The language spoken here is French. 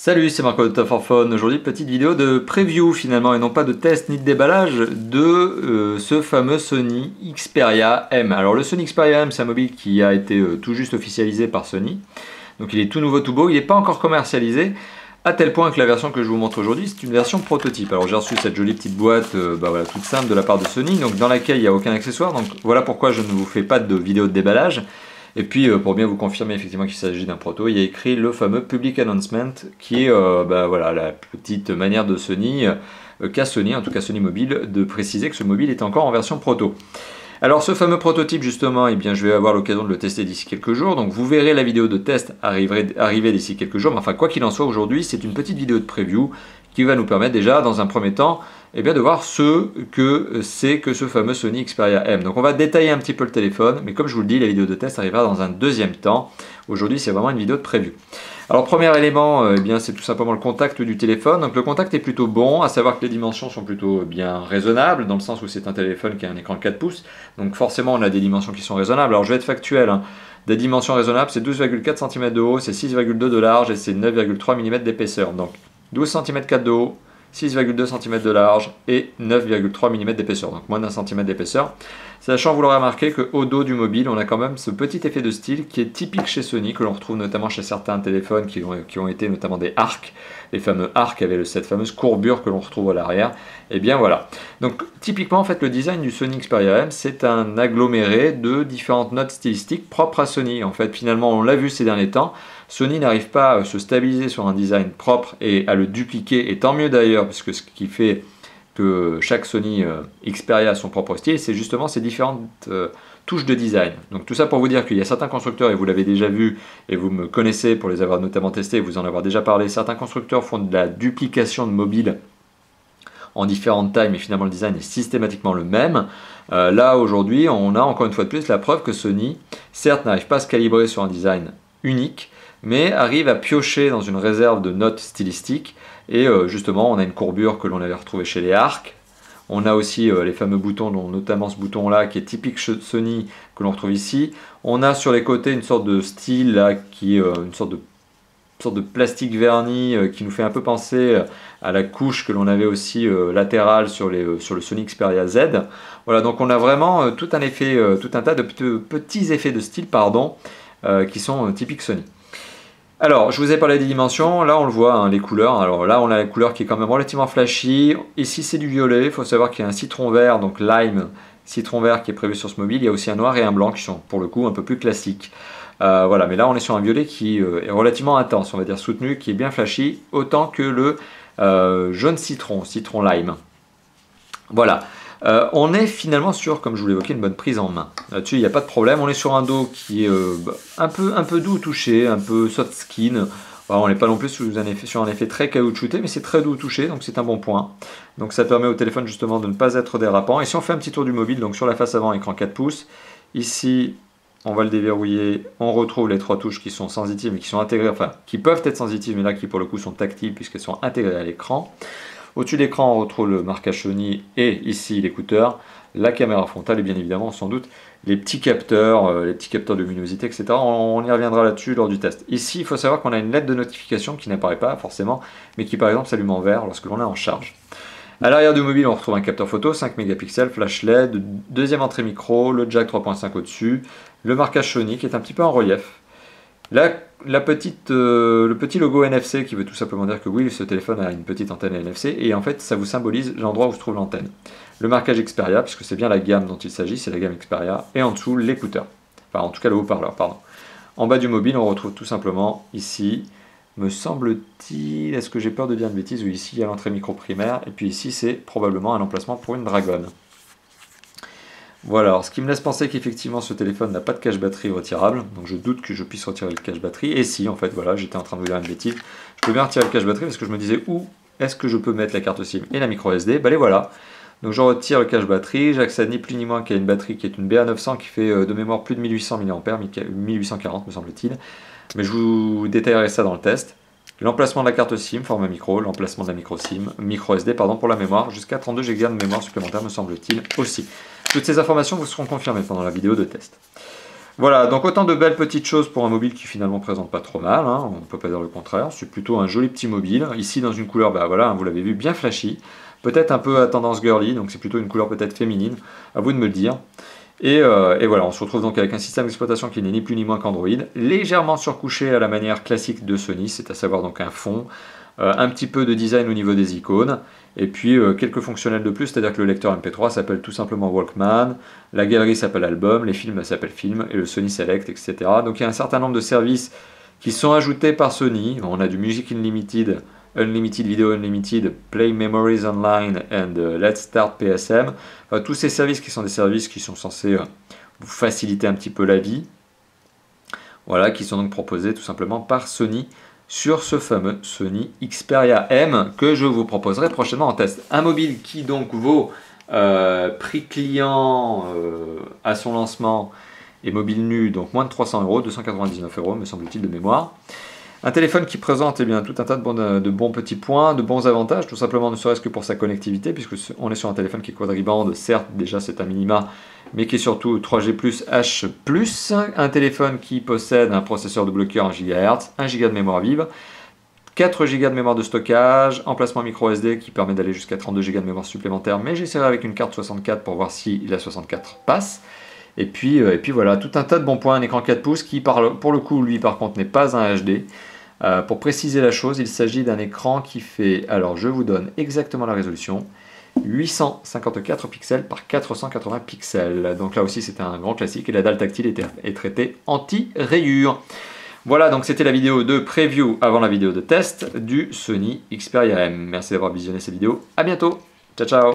Salut, c'est Marco de Top for Phone. Aujourd'hui, petite vidéo de preview finalement, et non pas de test ni de déballage de ce fameux Sony Xperia M. Alors le Sony Xperia M, c'est un mobile qui a été tout juste officialisé par Sony. Donc il est tout nouveau, tout beau, il n'est pas encore commercialisé, à tel point que la version que je vous montre aujourd'hui, c'est une version prototype. Alors j'ai reçu cette jolie petite boîte voilà, toute simple de la part de Sony, donc dans laquelle il n'y a aucun accessoire. Donc voilà pourquoi je ne vous fais pas de vidéo de déballage. Et puis pour bien vous confirmer effectivement qu'il s'agit d'un proto, il y a écrit le fameux Public Announcement qui est voilà, la petite manière de Sony, qu'a Sony, en tout cas Sony Mobile, de préciser que ce mobile est encore en version proto. Alors ce fameux prototype justement, eh bien, je vais avoir l'occasion de le tester d'ici quelques jours, donc vous verrez la vidéo de test arriver d'ici quelques jours, mais enfin quoi qu'il en soit aujourd'hui, c'est une petite vidéo de preview qui va nous permettre déjà dans un premier temps eh bien, de voir ce que c'est que ce fameux Sony Xperia M. Donc on va détailler un petit peu le téléphone, mais comme je vous le dis, la vidéo de test arrivera dans un deuxième temps. Aujourd'hui c'est vraiment une vidéo de preview. Alors premier élément, eh bien, c'est tout simplement le contact du téléphone. Donc le contact est plutôt bon, à savoir que les dimensions sont plutôt bien raisonnables, dans le sens où c'est un téléphone qui a un écran 4 pouces. Donc forcément on a des dimensions qui sont raisonnables. Alors je vais être factuel, hein. Des dimensions raisonnables, c'est 12,4 cm de haut, c'est 6,2 de large et c'est 9,3 mm d'épaisseur. Donc 12 cm 4 de haut, 6,2 cm de large et 9,3 mm d'épaisseur, donc moins d'un centimètre d'épaisseur. Sachant, vous l'aurez remarqué, qu'au dos du mobile, on a quand même ce petit effet de style qui est typique chez Sony, que l'on retrouve notamment chez certains téléphones qui ont été notamment des arcs, les fameux arcs avec cette fameuse courbure que l'on retrouve à l'arrière. Et bien voilà. Donc typiquement, en fait, le design du Sony Xperia M, c'est un aggloméré de différentes notes stylistiques propres à Sony. En fait, finalement, on l'a vu ces derniers temps, Sony n'arrive pas à se stabiliser sur un design propre et à le dupliquer, et tant mieux d'ailleurs, parce que ce qui fait que chaque Sony Xperia a son propre style, c'est justement ces différentes touches de design. Donc tout ça pour vous dire qu'il y a certains constructeurs, et vous l'avez déjà vu, et vous me connaissez pour les avoir notamment testés, vous en avoir déjà parlé, certains constructeurs font de la duplication de mobiles en différentes tailles, mais finalement le design est systématiquement le même. Là aujourd'hui, on a encore une fois de plus la preuve que Sony, certes, n'arrive pas à se calibrer sur un design unique, mais arrive à piocher dans une réserve de notes stylistiques. Et justement, on a une courbure que l'on avait retrouvée chez les arcs. On a aussi les fameux boutons, dont notamment ce bouton-là qui est typique Sony, que l'on retrouve ici. On a sur les côtés une sorte de style là, qui est une sorte de plastique verni qui nous fait un peu penser à la couche que l'on avait aussi latérale sur le Sony Xperia Z. Voilà, donc on a vraiment tout un tas de petits effets de style, qui sont typiques Sony. Alors, je vous ai parlé des dimensions, là on le voit, hein, les couleurs. Alors là on a la couleur qui est quand même relativement flashy. Ici c'est du violet, il faut savoir qu'il y a un citron vert, donc lime, citron vert qui est prévu sur ce mobile. Il y a aussi un noir et un blanc qui sont pour le coup un peu plus classiques. Voilà, mais là on est sur un violet qui est relativement intense, on va dire soutenu, qui est bien flashy, autant que le jaune citron lime. Voilà. On est finalement sur, comme je vous l'évoquais, une bonne prise en main. Là-dessus, il n'y a pas de problème. On est sur un dos qui est un peu doux au toucher, un peu soft skin. Voilà, on n'est pas non plus sur un effet très caoutchouté, mais c'est très doux au toucher, donc c'est un bon point. Donc ça permet au téléphone justement de ne pas être dérapant. Et si on fait un petit tour du mobile, donc sur la face avant, écran 4 pouces, ici, on va le déverrouiller, on retrouve les trois touches qui sont sensitives, mais qui sont intégrées, enfin, qui peuvent être sensitives, mais là qui pour le coup sont tactiles puisqu'elles sont intégrées à l'écran. Au-dessus de l'écran, on retrouve le marquage Sony et ici l'écouteur, la caméra frontale et bien évidemment sans doute les petits capteurs de luminosité, etc. On y reviendra là-dessus lors du test. Ici, il faut savoir qu'on a une lettre de notification qui n'apparaît pas forcément, mais qui par exemple s'allume en vert lorsque l'on est en charge. À l'arrière du mobile, on retrouve un capteur photo, 5 mégapixels, flash LED, deuxième entrée micro, le jack 3.5 au-dessus, le marquage Sony qui est un petit peu en relief. Là, le petit logo NFC qui veut tout simplement dire que oui, ce téléphone a une petite antenne NFC et en fait ça vous symbolise l'endroit où se trouve l'antenne. Le marquage Xperia, puisque c'est bien la gamme dont il s'agit, c'est la gamme Xperia, et en dessous l'écouteur, enfin en tout cas le haut-parleur, pardon. En bas du mobile, on retrouve tout simplement ici, me semble-t-il, est-ce que j'ai peur de dire une bêtise, ou ici il y a l'entrée micro primaire, et puis ici c'est probablement un emplacement pour une dragonne. Voilà, alors ce qui me laisse penser qu'effectivement ce téléphone n'a pas de cache batterie retirable, donc je doute que je puisse retirer le cache batterie, et si en fait voilà, j'étais en train de vous dire une bêtise, je peux bien retirer le cache batterie parce que je me disais où est-ce que je peux mettre la carte SIM et la micro SD, bah les voilà. Donc je retire le cache batterie, j'accède ni plus ni moins qu'à une batterie qui est une BA900 qui fait de mémoire plus de 1800 mAh, 1840 me semble-t-il, mais je vous détaillerai ça dans le test. L'emplacement de la carte SIM, format micro, l'emplacement de la micro SD pour la mémoire, jusqu'à 32 Go de mémoire supplémentaire me semble-t-il aussi. Toutes ces informations vous seront confirmées pendant la vidéo de test. Voilà, donc autant de belles petites choses pour un mobile qui finalement présente pas trop mal, hein, on ne peut pas dire le contraire, c'est plutôt un joli petit mobile, ici dans une couleur, bah voilà, vous l'avez vu, bien flashy, peut-être un peu à tendance girly, donc c'est plutôt une couleur peut-être féminine, à vous de me le dire. Et voilà, on se retrouve donc avec un système d'exploitation qui n'est ni plus ni moins qu'Android, légèrement surcouché à la manière classique de Sony, c'est à savoir donc un fond, un petit peu de design au niveau des icônes, et puis quelques fonctionnels de plus, c'est-à-dire que le lecteur MP3 s'appelle tout simplement Walkman, la galerie s'appelle Album, les films s'appellent Film, et le Sony Select, etc. Donc il y a un certain nombre de services qui sont ajoutés par Sony. On a du Music Unlimited, Unlimited Video Unlimited, Play Memories Online and Let's Start PSM. Enfin, tous ces services qui sont des services qui sont censés vous faciliter un petit peu la vie. Voilà, qui sont donc proposés tout simplement par Sony sur ce fameux Sony Xperia M que je vous proposerai prochainement en test. Un mobile qui donc vaut prix client à son lancement et mobile nu, donc moins de 300 €, 299 €, me semble-t-il de mémoire. Un téléphone qui présente tout un tas de bons petits points, de bons avantages, tout simplement ne serait-ce que pour sa connectivité, puisque on est sur un téléphone qui est quadribande, certes déjà c'est un minima, mais qui est surtout 3G+, H+, un téléphone qui possède un processeur double cœur 1 GHz, 1 Go de mémoire vive, 4 Go de mémoire de stockage, emplacement micro SD qui permet d'aller jusqu'à 32 Go de mémoire supplémentaire, mais j'essaierai avec une carte 64 pour voir si la 64 passe. Et puis voilà, tout un tas de bons points, un écran 4 pouces qui, pour le coup, lui par contre, n'est pas un HD. Pour préciser la chose, il s'agit d'un écran qui fait, alors je vous donne exactement la résolution, 854 pixels par 480 pixels. Donc là aussi c'est un grand classique et la dalle tactile est traitée anti-rayures. Voilà, donc c'était la vidéo de preview avant la vidéo de test du Sony Xperia M. Merci d'avoir visionné cette vidéo, à bientôt, ciao ciao.